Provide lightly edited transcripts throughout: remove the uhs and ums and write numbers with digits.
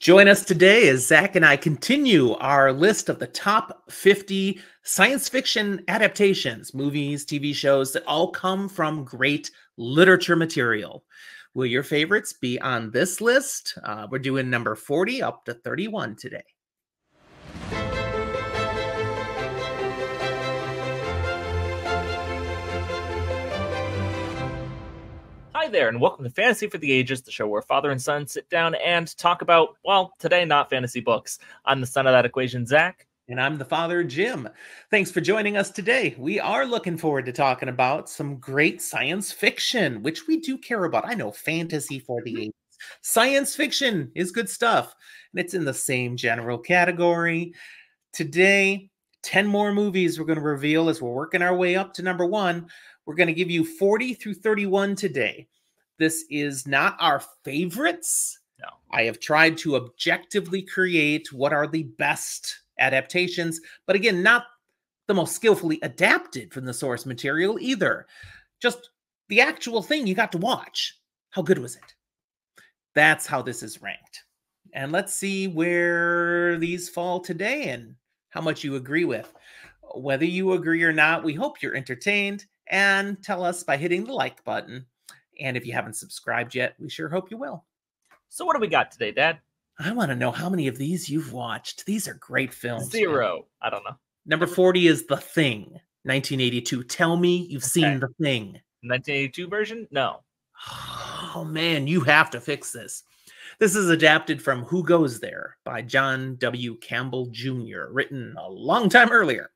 Join us today as Zach and I continue our list of the top 50 science fiction adaptations, movies, TV shows that all come from great literature material. Will your favorites be on this list? We're doing number 40 up to 31 today. Hi there, and welcome to Fantasy for the Ages, the show where father and son sit down and talk about, well, today not fantasy books. I'm the son of that equation, Zach. And I'm the father, Jim. Thanks for joining us today. We are looking forward to talking about some great science fiction, which we do care about. I know fantasy for the ages. Science fiction is good stuff, and it's in the same general category. Today, 10 more movies we're going to reveal as we're working our way up to number 1. We're going to give you 40 through 31 today. This is not our favorites. No. I have tried to objectively create what are the best adaptations, but again, not the most skillfully adapted from the source material either. Just the actual thing you got to watch. How good was it? That's how this is ranked. And let's see where these fall today and how much you agree with. Whether you agree or not, we hope you're entertained, and tell us by hitting the like button. And if you haven't subscribed yet, we sure hope you will. So what do we got today, Dad? I want to know how many of these you've watched. These are great films. 0. Man. I don't know. Number 40 is The Thing, 1982. Tell me you've seen The Thing. 1982 version? No. Oh, man, you have to fix this. This is adapted from Who Goes There by John W. Campbell Jr., written a long time earlier.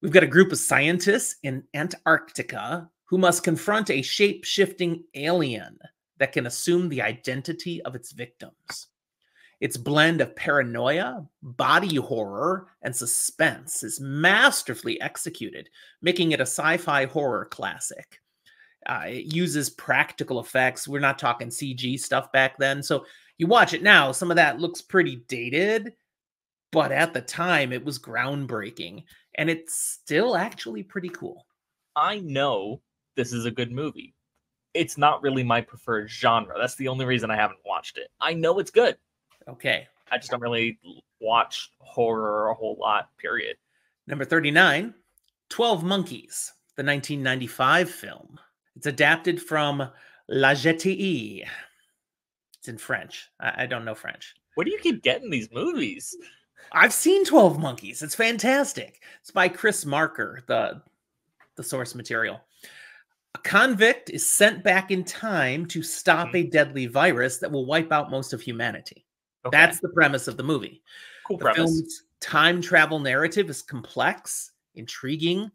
We've got a group of scientists in Antarctica who must confront a shape-shifting alien that can assume the identity of its victims. Its blend of paranoia, body horror, and suspense is masterfully executed, making it a sci-fi horror classic. It uses practical effects. We're not talking CG stuff back then. So you watch it now, some of that looks pretty dated, but at the time it was groundbreaking, and it's still actually pretty cool. I know this is a good movie. It's not really my preferred genre. That's the only reason I haven't watched it. I know it's good. Okay. I just don't really watch horror a whole lot, period. Number 39, 12 Monkeys, the 1995 film. It's adapted from La Jetée. It's in French. I don't know French. Where do you keep getting these movies? I've seen 12 Monkeys. It's fantastic. It's by Chris Marker, the source material. A convict is sent back in time to stop a deadly virus that will wipe out most of humanity. Okay. That's the premise of the movie. Cool the premise. Film's time travel narrative is complex, intriguing,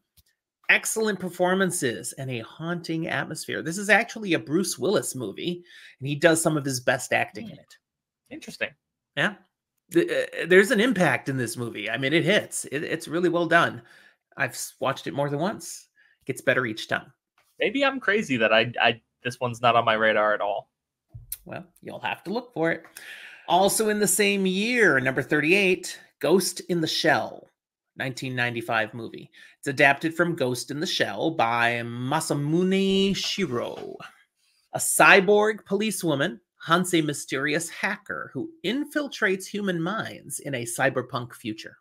excellent performances, and a haunting atmosphere. This is actually a Bruce Willis movie, and he does some of his best acting in it. Interesting. Yeah. There's an impact in this movie. I mean, it hits. It's really well done. I've watched it more than once. It gets better each time. Maybe I'm crazy that I this one's not on my radar at all. Well, you'll have to look for it. Also in the same year, number 38, Ghost in the Shell, 1995 movie. It's adapted from Ghost in the Shell by Masamune Shirow. A cyborg policewoman hunts a mysterious hacker who infiltrates human minds in a cyberpunk future.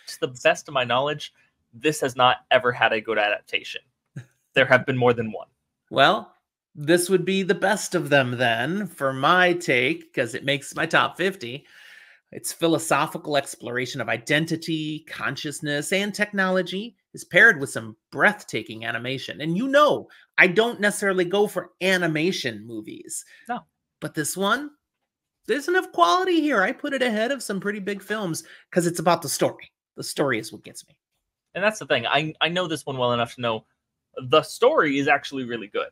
To the best of my knowledge, this has not ever had a good adaptation. There have been more than one. Well, this would be the best of them then, for my take, because it makes my top 50. Its philosophical exploration of identity, consciousness, and technology is paired with some breathtaking animation. And you know, I don't necessarily go for animation movies. No. But this one, there's enough quality here. I put it ahead of some pretty big films because it's about the story. The story is what gets me. And that's the thing. I know this one well enough to know the story is actually really good.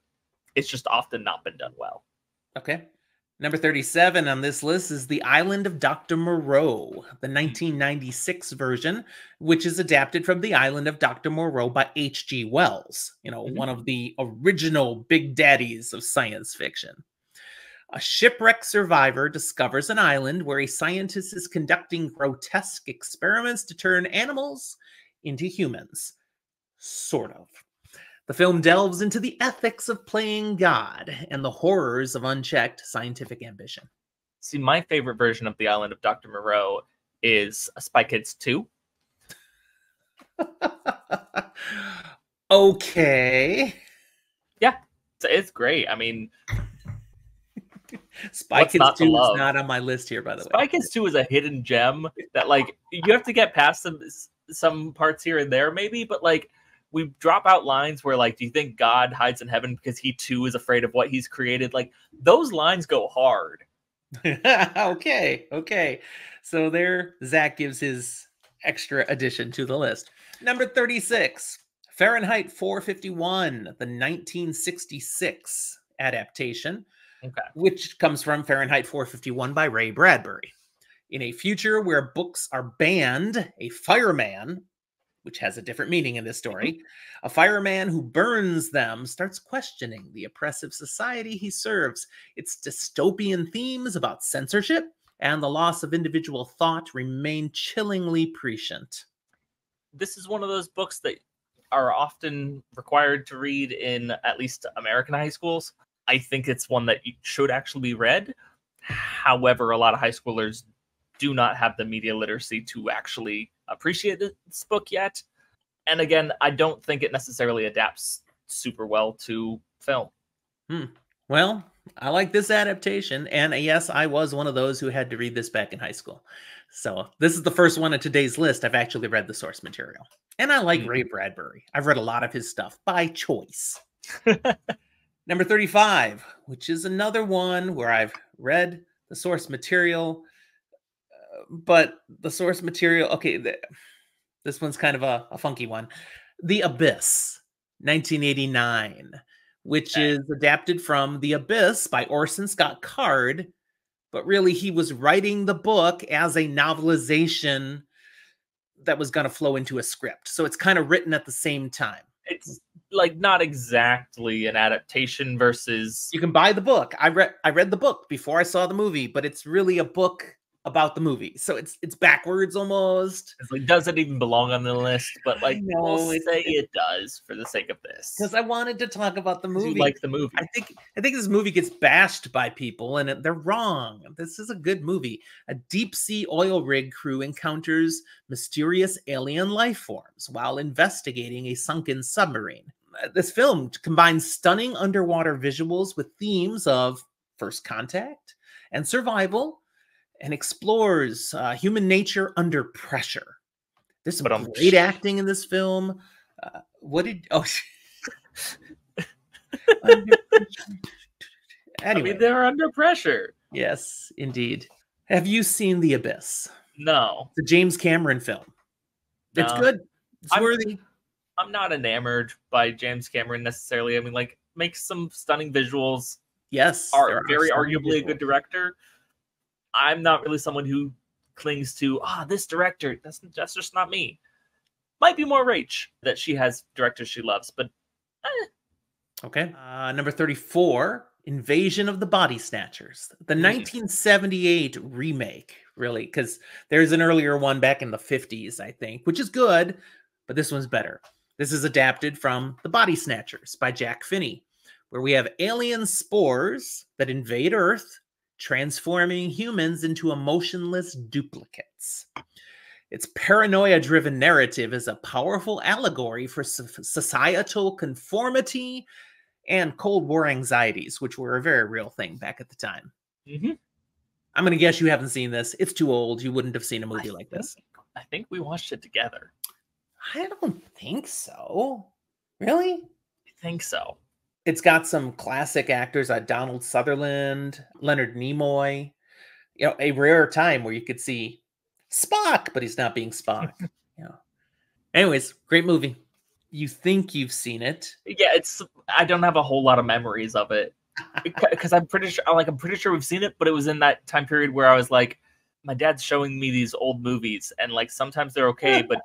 It's just often not been done well. Okay. Number 37 on this list is The Island of Dr. Moreau, the 1996 version, which is adapted from The Island of Dr. Moreau by H.G. Wells, one of the original big daddies of science fiction. A shipwreck survivor discovers an island where a scientist is conducting grotesque experiments to turn animals into humans. Sort of. The film delves into the ethics of playing God and the horrors of unchecked scientific ambition. See, my favorite version of The Island of Dr. Moreau is Spy Kids 2. Okay. Yeah, it's great. I mean, Spy what's Kids not to 2 is love? not on my list here, by the Spy way. Kids 2 is a hidden gem that, like, you have to get past some parts here and there, maybe, but, like, we drop out lines where, like, do you think God hides in heaven because he, too, is afraid of what he's created? Like, those lines go hard. Okay. So there, Zach gives his extra addition to the list. Number 36, Fahrenheit 451, the 1966 adaptation, Okay. which comes from Fahrenheit 451 by Ray Bradbury. In a future where books are banned, a fireman, which has a different meaning in this story, a fireman who burns them starts questioning the oppressive society he serves. Its dystopian themes about censorship and the loss of individual thought remain chillingly prescient. This is one of those books that are often required to read in at least American high schools. I think it's one that should actually be read. However, a lot of high schoolers do not have the media literacy to actually appreciate this book yet. And again, I don't think it necessarily adapts super well to film. Well, I like this adaptation. And yes, I was one of those who had to read this back in high school. So this is the first one on today's list. I've actually read the source material. And I like Ray Bradbury. I've read a lot of his stuff by choice. Number 35, which is another one where I've read the source material. But the source material, okay, this one's kind of a funky one. The Abyss, 1989, which is adapted from The Abyss by Orson Scott Card, but really he was writing the book as a novelization that was going to flow into a script. So it's kind of written at the same time. It's like not exactly an adaptation versus... You can buy the book. I read the book before I saw the movie, but it's really a book about the movie. So it's backwards almost. It's like, does it even belong on the list? But like, No, we'll say it does for the sake of this. Because I wanted to talk about the movie. You like the movie. I think this movie gets bashed by people, and they're wrong. This is a good movie. A deep sea oil rig crew encounters mysterious alien life forms while investigating a sunken submarine. This film combines stunning underwater visuals with themes of first contact and survival, and explores human nature under pressure. There's some great acting in this film. Anyway, they're under pressure. Yes, indeed. Have you seen The Abyss? No. The James Cameron film. It's good. It's worthy. I'm not enamored by James Cameron necessarily. I mean, like, makes some stunning visuals. Yes. Are very arguably a good director. I'm not really someone who clings to, this director. That's just not me. Might be more Rach that she has directors she loves, but Okay. Number 34, Invasion of the Body Snatchers. The 1978 remake, really, because there's an earlier one back in the 50s, I think, which is good, but this one's better. This is adapted from The Body Snatchers by Jack Finney, where we have alien spores that invade Earth, transforming humans into emotionless duplicates. Its paranoia-driven narrative is a powerful allegory for societal conformity and Cold War anxieties, which were a very real thing back at the time. I'm going to guess you haven't seen this. It's too old. You wouldn't have seen a movie like this. I think we watched it together. I don't think so. Really? I think so. It's got some classic actors, Donald Sutherland, Leonard Nimoy. You know, a rare time where you could see Spock, but he's not being Spock. Anyways, great movie. You think you've seen it? Yeah, I don't have a whole lot of memories of it because I'm pretty sure we've seen it, but it was in that time period where I was like, my dad's showing me these old movies, and like sometimes they're okay, but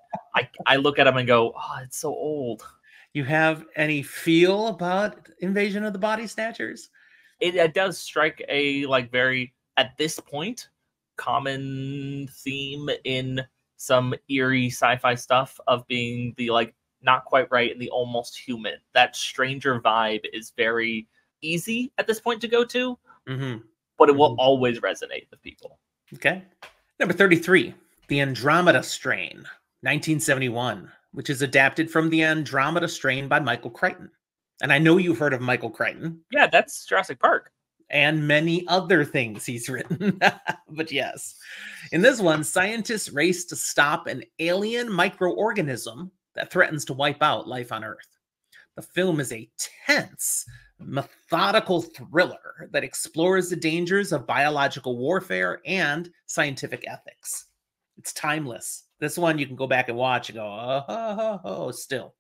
I look at them and go, it's so old. You have any feel about Invasion of the Body Snatchers? It does strike a very, at this point, common theme in some eerie sci-fi stuff of being the not quite right and the almost human. That stranger vibe is very easy at this point to go to. but it will always resonate with people. Okay. Number 33, The Andromeda Strain, 1971, which is adapted from The Andromeda Strain by Michael Crichton. And I know you've heard of Michael Crichton. Yeah, that's Jurassic Park. And many other things he's written. But yes, in this one, scientists race to stop an alien microorganism that threatens to wipe out life on Earth. The film is a tense, methodical thriller that explores the dangers of biological warfare and scientific ethics. It's timeless. This one you can go back and watch and go, oh, still.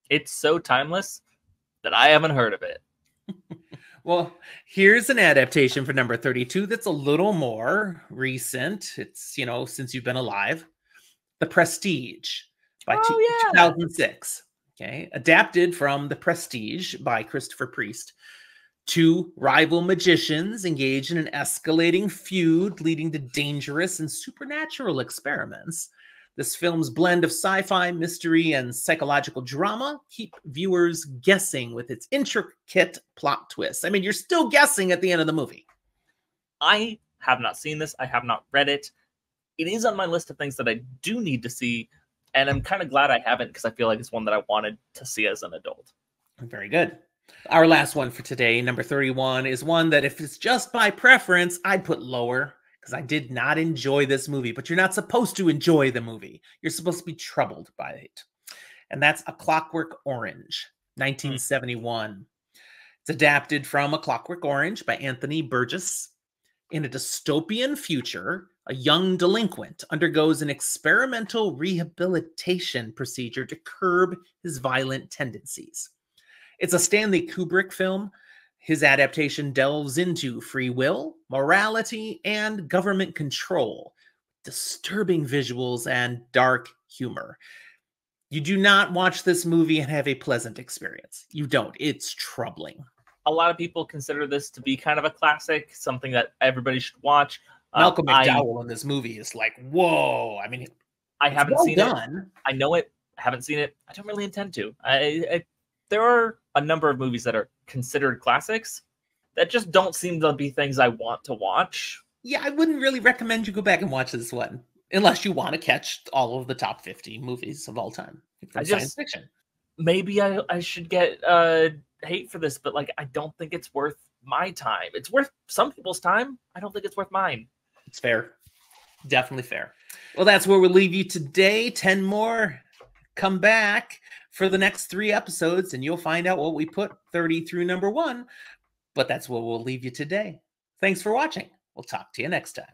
It's so timeless that I haven't heard of it. Well, here's an adaptation for number 32 that's a little more recent. It's, you know, since you've been alive. The Prestige by 2006. Okay, adapted from The Prestige by Christopher Priest. Two rival magicians engage in an escalating feud leading to dangerous and supernatural experiments. This film's blend of sci-fi, mystery, and psychological drama keep viewers guessing with its intricate plot twists. I mean, you're still guessing at the end of the movie. I have not seen this. I have not read it. It is on my list of things that I do need to see, and I'm kind of glad I haven't because I feel like it's one that I wanted to see as an adult. Very good. Our last one for today, number 31, is one that if it's just by preference, I'd put lower, because I did not enjoy this movie, but you're not supposed to enjoy the movie. You're supposed to be troubled by it. And that's A Clockwork Orange, 1971. It's adapted from A Clockwork Orange by Anthony Burgess. In a dystopian future, a young delinquent undergoes an experimental rehabilitation procedure to curb his violent tendencies. It's a Stanley Kubrick film. His adaptation delves into free will, morality, and government control, disturbing visuals and dark humor. You do not watch this movie and have a pleasant experience. You don't. It's troubling. A lot of people consider this to be kind of a classic, something that everybody should watch. Malcolm McDowell in this movie is like, whoa. I mean, I haven't seen it. I know it. I haven't seen it. I don't really intend to. There are a number of movies that are considered classics that just don't seem to be things I want to watch. Yeah, I wouldn't really recommend you go back and watch this one unless you want to catch all of the top 50 movies of all time from science fiction. Maybe I should get hate for this, but like I don't think it's worth my time. It's worth some people's time. I don't think it's worth mine. It's fair. Definitely fair. Well, that's where we'll leave you today. 10 more. Come back for the next 3 episodes, and you'll find out what we put 30 through number 1. But that's where we'll leave you today. Thanks for watching. We'll talk to you next time.